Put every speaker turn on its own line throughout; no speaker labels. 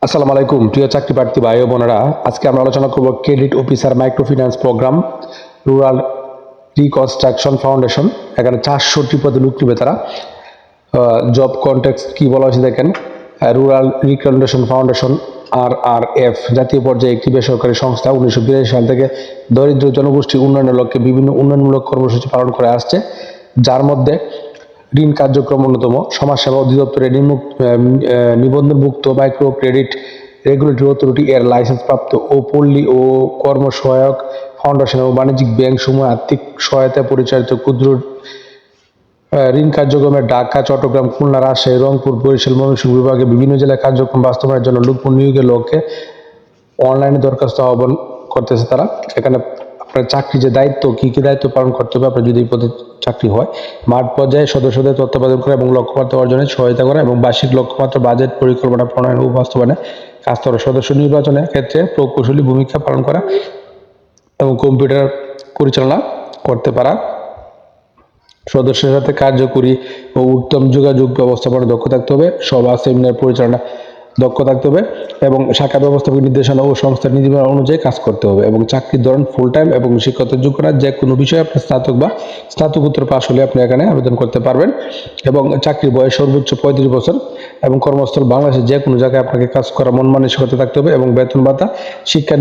আসসালামু আলাইকুম প্রিয় চাকরি প্রার্থী ভাই ও বোনেরা, আজকে আমরা আলোচনা করব credit officer micro finance program rural reconstruction foundation. এখানে 400টি পদে লোক নিবে তারা। জব কন্টেক্সট কি বলা হয়েছে দেখেন, রুরাল রিকনস্ট্রাকশন ফাউন্ডেশন RRF জাতীয় পর্যায়ে একটি বেসরকারি সংস্থা 1982 সাল থেকে দরিদ্র জনগোষ্ঠী উন্নয়নের লক্ষ্যে বিভিন্ন উন্নয়নমূলক কর্মসূচি পালন করে আসছে, যার মধ্যে ঋণ কার্যক্রম অন্যতম। সমাজসেবা অধিদপ্তরের নিবন্ধনভুক্ত মাইক্রো ক্রেডিট রেগুলেটরি অথরিটি এর লাইসেন্সপ্রাপ্ত ও পল্লী ও কর্মসহায়ক ফাউন্ডেশন এবং বাণিজ্যিক ব্যাংক সমূহ আর্থিক সহায়তা পরিচালিত ক্ষুদ্র ঋণ কার্যক্রমের ঢাকা, চট্টগ্রাম, খুলনা, রাজশাহী, রংপুর, বরিশাল, ময়মনসিংহ বিভাগে বিভিন্ন জেলায় কার্যক্রম বাস্তবায়নের জন্য লোক নিয়োগের লক্ষ্যে অনলাইনে দরখাস্ত আহ্বান করতেছে তারা। এখানে আপনার চাকরি যে দায়িত্ব, কি কি দায়িত্ব পালন করতে হবে, আপনার যদি এই পদে চাকরি হয়, মাঠ পর্যায়ে সদস্যদের তত্ত্বাবধান করা এবং লক্ষ্যমাত্রা অর্জনে সহায়তা করা এবং বার্ষিক লক্ষ্যমাত্রা বাজেট পরিকল্পনা প্রণয়ন ও বাস্তবায়নে কাজ করা, সদস্য নির্বাচনের ক্ষেত্রে প্রকৌশলী ভূমিকা পালন করা এবং কম্পিউটার পরিচালনা করতে পারা, সদস্যের সাথে কার্যকরী ও উত্তম যোগাযোগ ব্যবস্থাপনা দক্ষ থাকতে হবে, সভা সেমিনার পরিচালনা দক্ষ থাকতে হবে এবং শাখা ব্যবস্থাপক নির্দেশনা ও সংস্থার নীতিমালা অনুযায়ী কাজ করতে হবে। এবং চাকরির ধরন ফুল টাইম এবং শিক্ষাগত যোগ্যতা যে কোনো বিষয়ে আপনার স্নাতক বা স্নাতকোত্তর পাশ হলে আপনি এখানে আবেদন করতে পারবেন। এবং চাকরির বয়স সর্বোচ্চ 35 বছর এবং কর্মস্থল বাংলাদেশের যে কোনো জায়গায় আপনাকে কাজ করা মন মানসিকতা থাকতে হবে। এবং বেতন ভাতা শিক্ষার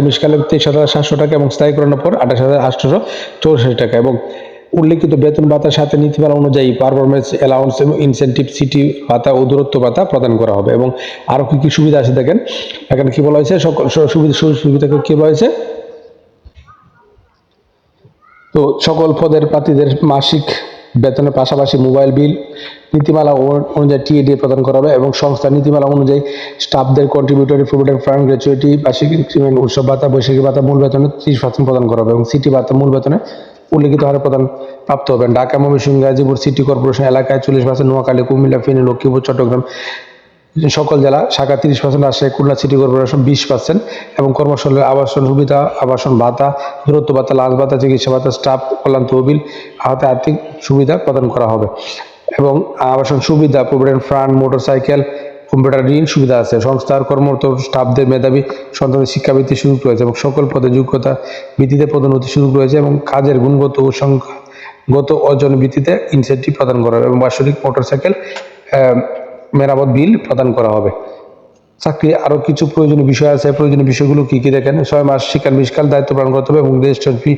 বিশকালে 23,700 টাকা এবং স্থায়ী করানোর পর 28,864 টাকা এবং উল্লেখিত বেতন ভাতার সাথে নীতিমালা অনুযায়ী পারফরমেন্স অ্যালাউন্স এবং ইনসেন্টিভ, সিটি ভাতা ও দূরত্ব ভাতা প্রদান করা হবে। এবং আরও কি কি সুবিধা আছে দেখেন, এখানে কি বলা হয়েছে, সকল সুবিধা কি বলা হয়েছে। তো সকল পদের প্রার্থীদের মাসিক বেতনের পাশাপাশি মোবাইল বিল নীতিমালা অনুযায়ী টিএডি প্রদান করা হবে এবং সংস্থার নীতিমালা অনুযায়ী স্টাফদের কন্ট্রিবিউটরি প্রভিডেন্ট ফান্ড, গ্র্যাচুইটি, বার্ষিক ইনক্রিমেন্ট, উৎসব ভাতা, বৈশাখী ভাতা মূল বেতনে 30% প্রদান করা হবে এবং সিটি ভাতা মূল বেতনে উল্লিখিত হারে প্রদান প্রাপ্ত হবেন। ঢাকা, ময়মনসিংহ, গাজীপুর সিটি কর্পোরেশন এলাকায় 40%, নোয়াখালী, কুমিল্লা, ফেনী, লক্ষ্মীপুর, চট্টগ্রাম সকল জেলা শাখা 30%, রাজশাহী, খুলনা সিটি কর্পোরেশন 20% এবং কর্মস্থলের আবাসন সুবিধা, আবাসন ভাতা, দূরত্ব ভাতা, লাঞ্চ ভাতা, চিকিৎসা ভাতা, স্টাফ কল্যাণ তহবিল আওতায় আর্থিক সুবিধা প্রদান করা হবে। এবং আবাসন সুবিধা, প্রভিডেন্ট ফান্ড, মোটরসাইকেল, কম্পিউটার ঋণ সুবিধা আছে। সংস্থার কর্মরত স্টাফদের মেধাবী সন্তানদের শিক্ষাবৃত্তির সুযোগ রয়েছে এবং সকল পদে যোগ্যতা ভিত্তিতে পদোন্নতির সুযোগ রয়েছে এবং কাজের গুণগত ও সংখ্যাগত অর্জন ভিত্তিতে ইনসেন্টিভ প্রদান করা হবে এবং বার্ষিক মোটরসাইকেল মেরামত বিল প্রদান করা হবে। চাকরির আরও কিছু প্রয়োজনীয় বিষয় আছে। প্রয়োজনীয় বিষয়গুলো কি কি দেখেন, 6 মাস শিক্ষার বিশকাল দায়িত্ব পালন করতে হবে এবং রেজিস্ট্রেশন ফি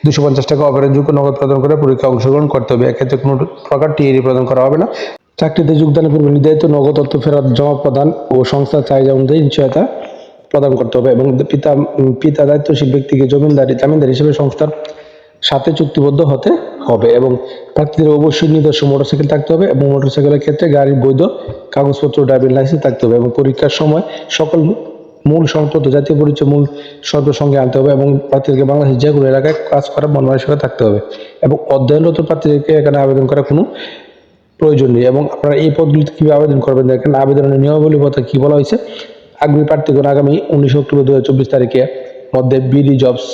250 টাকা অপারেশনযোগ্য নগদ প্রদান করে পরীক্ষা অংশগ্রহণ করতে হবে। এক্ষেত্রে কোনো প্রকার টিএডি প্রদান করা হবে না। চাকরিতে যোগদানের পূর্বে নির্ধারিত নগদ অর্থ ফেরত জমা প্রদান ও সংস্থার চাহিদা অনুযায়ী নিশ্চয়তা প্রদান করতে হবে এবং পিতা দায়িত্বশীল ব্যক্তিকে জামিনদার হিসেবে সংস্থার সাথে চুক্তিবদ্ধ হতে হবে এবং প্রার্থীদের অবশ্যই নিজস্ব মোটরসাইকেল থাকতে হবে এবং মোটরসাইকেলের ক্ষেত্রে গাড়ির বৈধ কাগজপত্র, ড্রাইভিং লাইসেন্স থাকতে হবে এবং পরীক্ষার সময় সকল মূল সনদপত্র, জাতীয় পরিচয় মূল সনদ সঙ্গে আনতে হবে এবং প্রার্থীদেরকে বাংলাদেশের যে কোনো এলাকায় কাজ করার মন মানসিকতা থাকতে হবে এবং অধ্যয়নরত প্রার্থীদেরকে এখানে আবেদন করা কোনো প্রয়োজন নেই। এবং আপনারা এই পদগুলিতে কীভাবে আবেদন করবেন দেখেন, আবেদনের নিয়মাবলী কথা কি বলা হয়েছে। আগ্রহী প্রার্থীগণ আগামী 19 অক্টোবর 2024 তারিখের মধ্যে বিডি জবস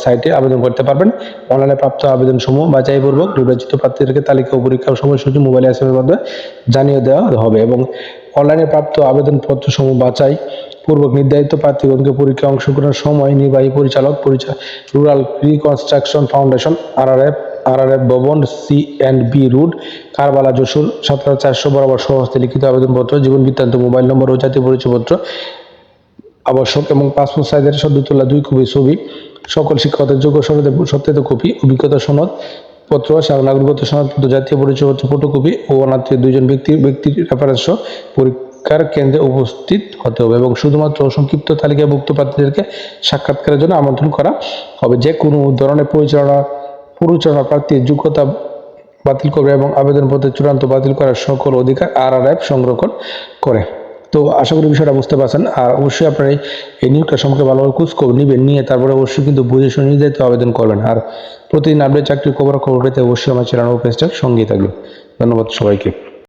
সাইটে আবেদন করতে পারবেন। অনলাইনে প্রাপ্ত আবেদন সমূহ বাছাইপূর্বক নির্বাচিত প্রার্থীদেরকে তালিকা ও পরীক্ষার সময়সূচি মোবাইল এসএমএস মাধ্যমে জানিয়ে দেওয়া হবে এবং অনলাইনে প্রাপ্ত আবেদনপত্র সমূহ বাছাই পূর্বক নির্ধারিত প্রার্থীগণকে পরীক্ষায় অংশগ্রহণের সময় নির্বাহী পরিচালক রুরাল রিকনস্ট্রাকশন ফাউন্ডেশন RRF ভবন C&B রোড, কারবালা, যশোর 17,400 বরাবর স্বহস্তে লিখিত আবেদনপত্র, জীবন বৃত্তান্ত, মোবাইল নম্বর ও জাতীয় পরিচয়পত্র আবশ্যক এবং পাসপোর্ট সাইজের সদ্য তোলা 2 কপি ছবি, সকল শিক্ষকদের যোগ্য সত্যায়িত কপি, অভিজ্ঞতা সনদ পত্র, নাগরিকত্ব সনদপত্র, জাতীয় পরিচয়পত্র ফটোকপি ও অনাত্মীয় 2 জন ব্যক্তির রেফারেন্স পরীক্ষার কেন্দ্রে উপস্থিত হতে হবে এবং শুধুমাত্র সংক্ষিপ্ত তালিকাভুক্ত প্রার্থীদেরকে সাক্ষাৎকারের জন্য আমন্ত্রণ করা হবে। যে কোনো ধরনের পরিচালনা প্রার্থীর যোগ্যতা বাতিল করবে এবং আবেদনপত্রে চূড়ান্ত বাতিল করার সকল অধিকার RRF সংরক্ষণ করে। তো আশা করি বিষয়টা বুঝতে পারছেন। আর অবশ্যই আপনারা এই নিয়োগটা সম্পর্কে ভালোভাবে খোঁজখবর নেবেন, নিয়ে তারপরে অবশ্যই কিন্তু বুঝে শুনে নির্ধারিত আবেদন করবেন। আর প্রতিদিন আপডেট চাকরির খবর পেতে অবশ্যই আমার চ্যানেল ও পেজটার সঙ্গেই থাকবেন। ধন্যবাদ সবাইকে।